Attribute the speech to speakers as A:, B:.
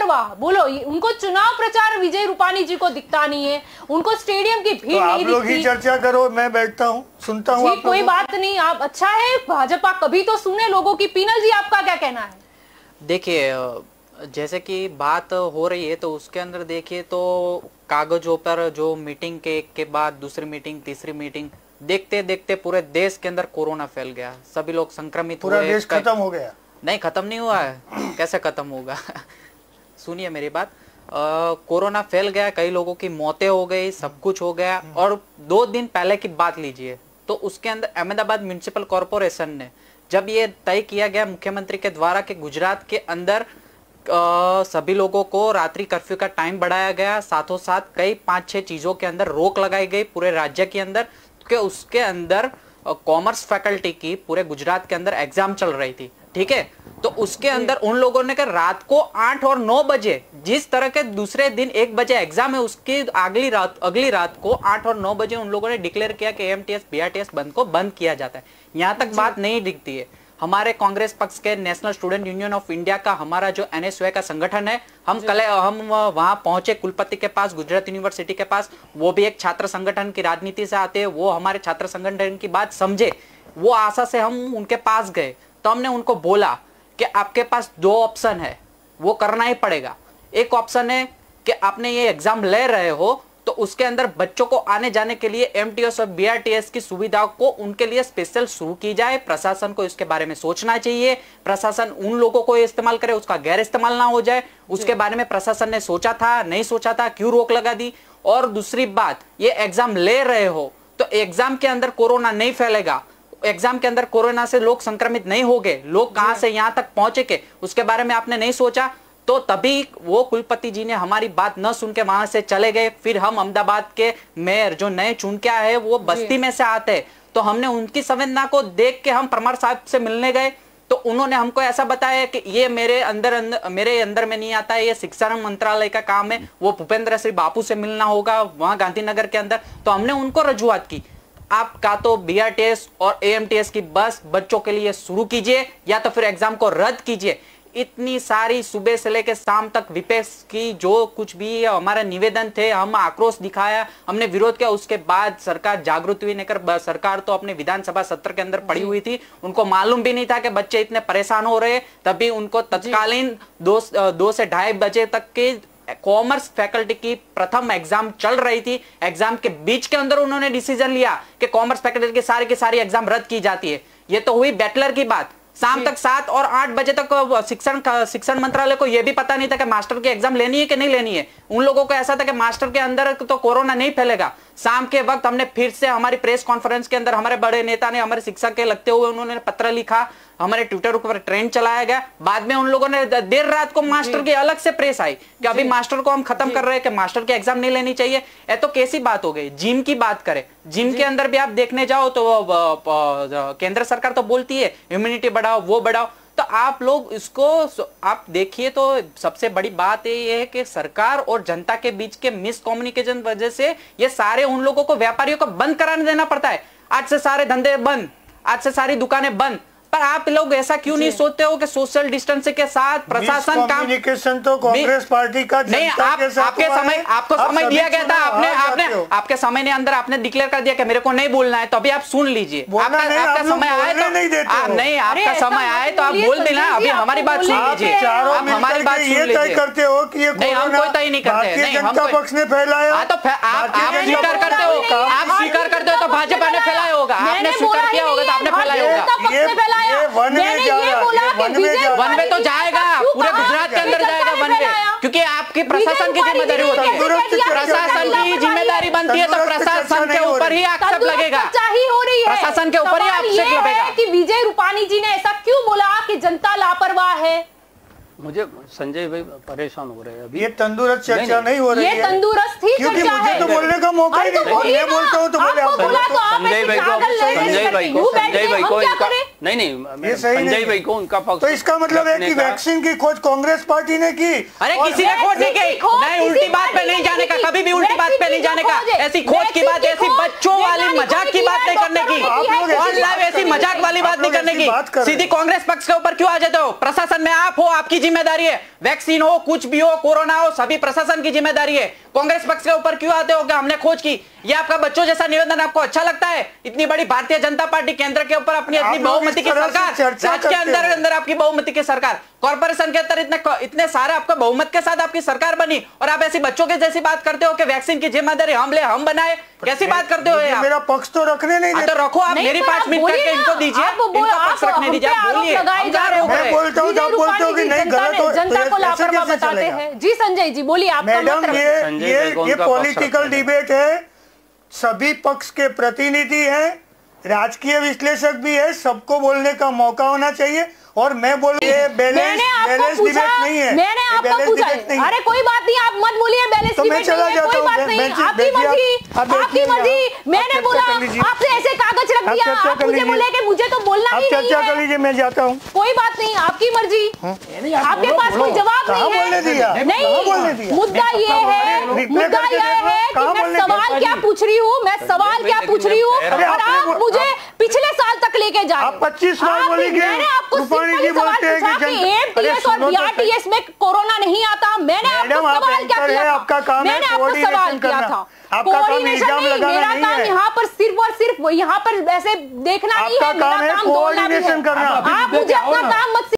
A: लापरवाह, बोलो उनको चुनाव प्रचार विजय रूपाणी जी को दिखता नहीं है, उनको स्टेडियम की भीड़ नहीं दिखती।
B: आप लोग ही चर्चा करो, मैं बैठता हूँ सुनता हूँ।
A: कोई बात नहीं, आप अच्छा है भाजपा कभी तो सुने लोगों की। पीनल जी आपका क्या कहना है?
C: देखिए जैसे कि बात हो रही है तो उसके अंदर देखिए तो कागजों पर जो मीटिंग के एक के बाद दूसरी मीटिंग तीसरी मीटिंग देखते देखते पूरे देश के अंदर कोरोना फैल गया, सभी लोग संक्रमित हुए।
B: पूरा देश खत्म हो गया?
C: नहीं, खत्म नहीं हुआ है। कैसे खत्म होगा? सुनिए मेरी बात, कोरोना फैल गया, कई लोगों की मौतें हो गई, सब कुछ हो गया। और 2 दिन पहले की बात लीजिए तो उसके अंदर अहमदाबाद म्युनिसिपल कॉरपोरेशन ने जब ये तय किया गया मुख्यमंत्री के द्वारा कि गुजरात के अंदर सभी लोगों को रात्रि कर्फ्यू का टाइम बढ़ाया गया, साथों साथ कई 5-6 चीजों के अंदर रोक लगाई गई पूरे राज्य के अंदर, कि उसके अंदर कॉमर्स फैकल्टी की पूरे गुजरात के अंदर एग्जाम चल रही थी, ठीक है। तो उसके अंदर उन लोगों ने कहा रात को 8 और 9 बजे, जिस तरह के दूसरे दिन 1 बजे एग्जाम है उसकी अगली रात को 8 और 9 बजे उन लोगों ने डिक्लेयर किया कि एएमटीएस बीआरटीएस बंद को बंद किया जाता है। यहां तक बात नहीं दिखती है। हमारे कांग्रेस पक्ष के national student union of India का हमारा जो एनएसयूआई का संगठन है, हम वहां पहुंचे कुलपति के पास, गुजरात यूनिवर्सिटी के पास। वो भी एक छात्र संगठन की राजनीति से आते हैं, वो हमारे छात्र संगठन की बात समझे, वो आशा से हम उनके पास गए। तो हमने उनको बोला कि आपके पास 2 ऑप्शन है, वो करना ही पड़ेगा। एक ऑप्शन है कि आपने ये एग्जाम ले रहे हो तो उसके अंदर बच्चों को आने जाने के लिए एमटीएस और बीआरटीएस की सुविधाओं को उनके लिए स्पेशल शुरू की जाए। प्रशासन को इसके बारे में सोचना चाहिए, प्रशासन उन लोगों को इस्तेमाल करे, उसका गैर इस्तेमाल ना हो जाए। उसके बारे में प्रशासन ने सोचा था, नहीं सोचा था, क्यों रोक लगा दी? और दूसरी बात, ये एग्जाम ले रहे हो तो एग्जाम के अंदर कोरोना नहीं फैलेगा, एग्जाम के अंदर कोरोना से लोग संक्रमित नहीं हो गए, लोग कहां से यहां तक पहुंचे के उसके बारे में आपने नहीं सोचा। तो तभी वो कुलपति जी ने हमारी बात न सुन के वहां से चले गए। फिर हम अहमदाबाद के मेयर जो नए चुन के आए वो बस्ती में से आते हैं, तो हमने उनकी संवेदना को देख के हम परमार साहब से मिलने गए। तो उन्होंने हमको ऐसा बताया कि ये मेरे अंदर में नहीं आता है, ये शिक्षा मंत्रालय का काम है, वो भूपेंद्र श्री बापू से मिलना होगा वहां गांधीनगर के अंदर। तो हमने उनको रजूआत की, आप का तो बीआरटीएस और एएमटीएस की बस बच्चों के लिए शुरू कीजिए या तो फिर एग्जाम को रद्द कीजिए। इतनी सारी सुबह से लेकर शाम तक विपक्ष की जो कुछ भी हमारे निवेदन थे, हम आक्रोश दिखाया, हमने विरोध किया। उसके बाद सरकार जागृत हुई नहीं, सरकार तो अपने विधानसभा सत्र के अंदर पड़ी हुई थी, उनको मालूम भी नहीं था कि बच्चे इतने परेशान हो रहे। तभी उनको तत्कालीन 2 से 2:30 बजे तक के कॉमर्स फैकल्टी की प्रथम एग्जाम चल रही थी, एग्जाम के बीच के अंदर उन्होंने डिसीजन लिया कि कॉमर्स फैकल्टी की सारी एग्जाम रद्द की जाती है। ये तो हुई बैचलर की बात। शाम तक 7 और 8 बजे तक शिक्षण मंत्रालय को यह भी पता नहीं था कि मास्टर की एग्जाम लेनी है कि नहीं लेनी है। उन लोगों को ऐसा था कि मास्टर के अंदर तो कोरोना नहीं फैलेगा। शाम के वक्त हमने फिर से हमारी प्रेस कॉन्फ्रेंस के अंदर हमारे बड़े नेता ने हमारे शिक्षक के लगते हुए उन्होंने पत्र लिखा, हमारे ट्विटर पर ट्रेंड चलाया गया। बाद में उन लोगों ने देर रात को मास्टर की अलग से प्रेस आई कि अभी मास्टर को हम खत्म कर रहे हैं, कि मास्टर की एग्जाम नहीं लेनी चाहिए। ये तो कैसी बात हो गई। जिम की बात करें, जिम के अंदर भी आप देखने जाओ तो केंद्र सरकार तो बोलती है इम्यूनिटी बढ़ाओ, वो बढ़ाओ, तो आप लोग इसको आप देखिए। तो सबसे बड़ी बात ये है कि सरकार और जनता के बीच के मिसकम्युनिकेशन वजह से ये सारे उन लोगों को, व्यापारियों को बंद कराने देना पड़ता है। आज से सारे धंधे बंद, आज से सारी दुकानें बंद। पर आप लोग ऐसा क्यों नहीं सोचते हो कि सोशल डिस्टेंसिंग के साथ प्रशासन का
B: कम्युनिकेशन तो कांग्रेस पार्टी का
C: नहीं, आपको समय दिया गया था, आपके समय ने अंदर आपने डिक्लेयर कर दिया कि मेरे को नहीं बोलना है, तो अभी आप सुन लीजिए। आपका समय आए तो नहीं, आपका समय आए तो आप बोल देना। अभी हमारी बात सुन लीजिए, आप हमारी बात सुन लीजिए।
B: करते हो कि ये
C: नहीं, हम कोई तय नहीं करते। नहीं,
B: जनता पक्ष ने फैलाया
C: तो आप स्वीकार करते हो, आप स्वीकार करते हो तो भाजपा ने फैलाया होगा, आपने स्वीकार किया होगा तो आपने फैलाया होगा।
B: वन
C: वे तो जाएगा, पूरे गुजरात के अंदर जाएगा वन वे, क्योंकि आपकी प्रशासन की जिम्मेदारी होती है। प्रशासन की जिम्मेदारी बनती है तो प्रशासन के ऊपर ही आक्षेप लगेगा, प्रशासन के ऊपर ही आक्षेप लगेगा
A: कि विजय रूपाणी जी ने ऐसा क्यों बोला कि जनता लापरवाह है।
D: मुझे संजय भाई परेशान हो रहे हैं अभी।
B: ये तंदुरुस्त चर्चा नहीं हो रही है,
A: ये तंदुरुस्त ही
B: क्योंकि
A: चर्चा
B: मुझे
A: है।
B: तो बोलने का मौका ही नहीं। मैं बोलता हूँ तो बोले आप।
D: संजय भाई को नहीं
B: ये
D: नहीं,
B: सही
D: संजय
B: नहीं
D: भाई
B: है।
D: को उनका पक्ष
B: तो इसका मतलब है
D: रखने
B: कि
D: का-
B: वैक्सीन की खोज कांग्रेस पार्टी ने की।
C: अरे
B: और
C: किसी ने खोज नहीं की, नहीं उल्टी बात पे नहीं जाने का, कभी भी उल्टी बात पे नहीं जाने का। ऐसी खोज की बात, ऐसी बच्चों वाली मजाक की बात नहीं करने की, और लाइव ऐसी मजाक वाली बात नहीं करने की। सीधी कांग्रेस पक्ष के ऊपर क्यों आ जाते हो? प्रशासन में आप हो, आपकी जिम्मेदारी है। वैक्सीन हो, कुछ भी हो, कोरोना हो, सभी प्रशासन की जिम्मेदारी है। कांग्रेस पक्ष के ऊपर क्यों आते हो कि हमने खोज की? ये आपका बच्चों जैसा निवेदन आपको अच्छा लगता है? इतनी बड़ी भारतीय जनता पार्टी केंद्र के ऊपर अपनी अपनी बहुमति की सरकार, राज्य के अंदर आपकी बहुमति की सरकार, कॉर्पोरेशन के अंदर इतने सारे आपका बहुमत के साथ आपकी सरकार बनी, और आप ऐसी बच्चों के जैसी बात करते हो कि वैक्सीन की जिम्मेदारी हम ले, हम बनाए। कैसी बात करते हो आप?
B: मेरा पक्ष तो रखने नहीं
C: तो
B: देते।
C: रखो आप, मेरी 5 मिनट करके इनको दीजिए, इनको पक्ष रखने दीजिए, आप बोलिए।
B: मैं बोलता हूँ, आप बोलते हो कि नहीं गलत हो,
A: जनता को
B: तो ऐसे
A: लापरवाह
B: कैसे
A: बताते
B: चलेगा?
A: हैं। जी संजय जी बोलिए, आपका मत
B: मैडम
A: रखिए।
D: संजय भाई को
B: ये
D: उनका पक्ष
B: पॉलिटिकल
D: रखने
B: डिबेट है, सभी पक्ष के प्रतिनिधि हैं, राजकीय विश्लेषक भी है, सबको बोलने का मौका होना चाहिए। और मैं बोल
A: मैंने आपको पूछा, मैंने आपको पूछा, अरे कोई बात नहीं, आप मत बोलिए बैलेंस
B: तो मैं
A: डिबेट
B: चला
A: नहीं है,
B: जाता
A: कोई
B: हूं,
A: बात नहीं,
B: बेंच-
A: आपकी
B: बेंच-
A: मर्जी,
B: आप
A: आपकी
B: बैठिए,
A: मर्जी।
B: आप
A: मैंने
B: चर्चा
A: बोला
B: कर लीजिए।
A: आपसे ऐसे कागज रख
B: आप
A: दिया,
B: चर्चा
A: आप
B: कर
A: मुझे
B: लीजिए।
A: बोले कि मुझे तो बोलना
B: आप
A: ही नहीं
B: चर्चा कर
A: है।
B: लीजिए, मैं जाता हूँ।
A: कोई बात नहीं, आपकी मर्जी, आपके पास कोई जवाब
B: कहाँ
A: नहीं
B: बोलने
A: है।
B: दिया? कहाँ बोलने
A: नहीं,
B: दिया?
A: मुद्दा ये है,
B: रिप्ले
A: मुद्दा
B: करके
A: ये
B: देख लो,
A: है कि
B: कहाँ
A: मैं
B: बोलने
A: सवाल
B: दिया?
A: क्या पूछ रही हूँ, मैं सवाल क्या पूछ रही हूँ,
B: अरे
A: और
B: आप-
A: आप मुझे पिछले साल तक लेके जा रहे हो।
B: आप 25 बार
A: आप-
B: बोली कि
A: मैंने आपको
B: रूपाणी
A: सिंपल
B: जी
A: सवाल
B: बोलते हैं
A: पूछा
B: कि
A: कि
B: जन- अरे
A: AMTS और
B: सुनो तो सही।
A: BRTS में कोरोना नहीं आता। मैंने आपको
B: मैडम, आप
A: सवाल क्या
B: एंकर
A: किया
B: है,
A: था?
B: आपका काम है
A: मैंने आपको
B: कोऑर्डिनेशन
A: सवाल किया
B: करना।
A: था।
B: आपका काम
A: कोऑर्डिनेशन
B: इल्जाम
A: नहीं,
B: लगाना
A: मेरा
B: नहीं
A: काम
B: है।
A: यहाँ पर सिर्फ और सिर्फ यहाँ पर ऐसे देखना नहीं
B: आपका
A: है, मेरा
B: काम है
A: काम बोलना भी
B: कोऑर्डिनेशन
A: है।
B: करना।
A: आप मुझे अपना काम मत